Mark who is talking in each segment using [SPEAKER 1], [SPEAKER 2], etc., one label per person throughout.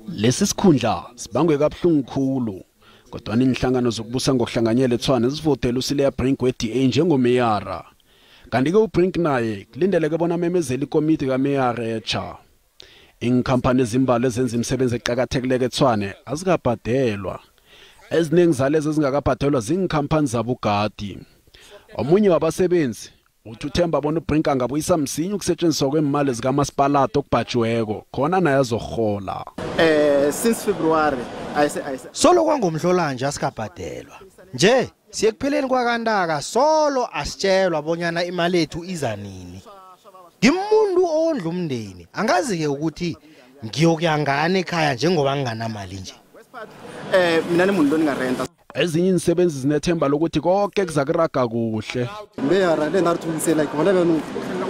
[SPEAKER 1] Lesi sikhundla sibangwe kabuhlungu khulu kodwa inhlangano zokubusa ngokuhlanganyela eTshwane zivotela uCilliers Brink weDA njengomeyara. Kanti ke uBrink naye kulindeleke bona memezela ikomiti kameyara etsha. Iinkampani ezimbalo ezenza imisebenzi eqhakathekileke eTshwane azikabhadelwa. Eziningi zalezi ezingakabhadelwa ziinkampani zabugadi. Omunye wabasebenzi uthi uthemba bona uBrink angabuyisa msinya ukusetshenziswa kwemali zikamasipalata okubhajiweko khona naye azorhola.
[SPEAKER 2] Since February
[SPEAKER 3] solo kwangomhlolanja asikabhadelwa. Nje siyekupheleni kwakantaka solo asitshelwa bonyana imali ethu iza nini. Ngimuntu ondla umndeni angazi-ke ukuthi ngiyokuyangana ekhaya njengoba nginganamali nje.
[SPEAKER 2] mina nimuntu ningarenta.
[SPEAKER 1] Ezinye insebenzi zinethemba lokuthi konke kuzakuraga kuhle.
[SPEAKER 2] Meyara le naruthumise like bona beno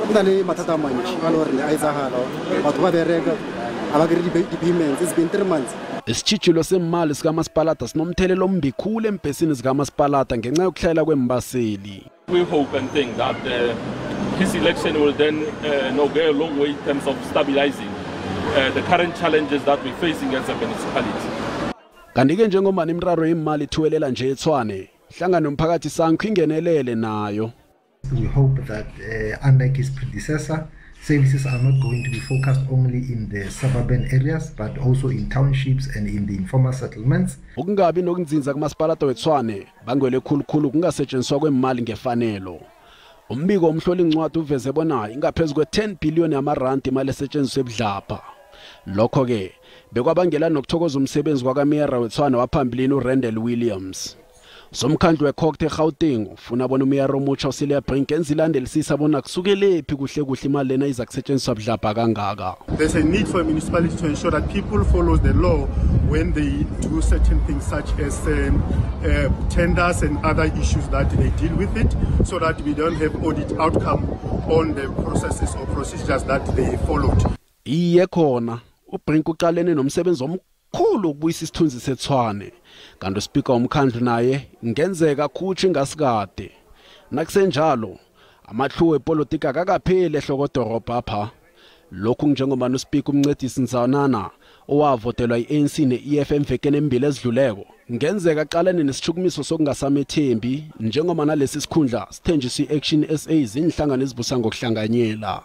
[SPEAKER 2] kunale mathata amanje alore ayizahala batho ba bereka abakiri di-payments it's been 3 months.
[SPEAKER 1] Isitshijilo semali sikamasipalata sinomthelelo ombi khulu empesini zikamasipalata ngenxa yokuhlela kwembaseli.
[SPEAKER 4] We hope and think that his election will then go a long way in terms of stabilizing the current challenges that we're facing as a municipality.
[SPEAKER 1] Kanti ke njengoba imraro yemali ithuwelela nje eTshwane, ihlangano umphakathi sankho ingenelele nayo.
[SPEAKER 5] We hope that unlike his predecessor, services are not going to be focused only in the suburban areas but also in townships and in the informal settlements.
[SPEAKER 1] Ukungabi nokunzinza kumasipalata weTshwane bangwele khulukhulu kungasetshenziswa kwemali ngefanelo. Umbiko omhloli incwadi uveze bona ingaphezulu kwe-10 billion yamarandi imali esetshenziswa ebudlapha. Lokho ke bekwabangela nokuthokoza umsebenzi kwakameyara weTshwane waphambilini uRandall Williams. Somkhandlu wekhokte eGauteng ufuna bona umeyara omutjha uCilliers Brink enze ilandelisisa bona kusukelephi kuhle kuhle imali lena izakusetshenziswa budlapha kangaka.
[SPEAKER 6] There's a need for a municipality to ensure that people follow the law when they do certain things such as tenders and other issues that they deal with it, so that we don't have audit outcome on the processes or procedures that they followed.
[SPEAKER 1] Iye khona uBrink uqalene nomsebenzi omkhulu ukubuyisa isithunzi seTshwane. Kanti uSpeaker womkhandlu naye ngenzeka khutsha ingasikade. Nakusenjalo amahluwe epolitika akapheli ehlokodorobha apha. Lokhu njengoba uSpeaker umncedisi Nzanana owavotelwa iANC neEF emvekeni embili ezidluleko ngenzeka aqalene nesitshukumiso sokungasamethembi njengoba nalesi sikhundla sithenjiswa iAction SA izinhlangano ezibusa ngokuhlanganyela.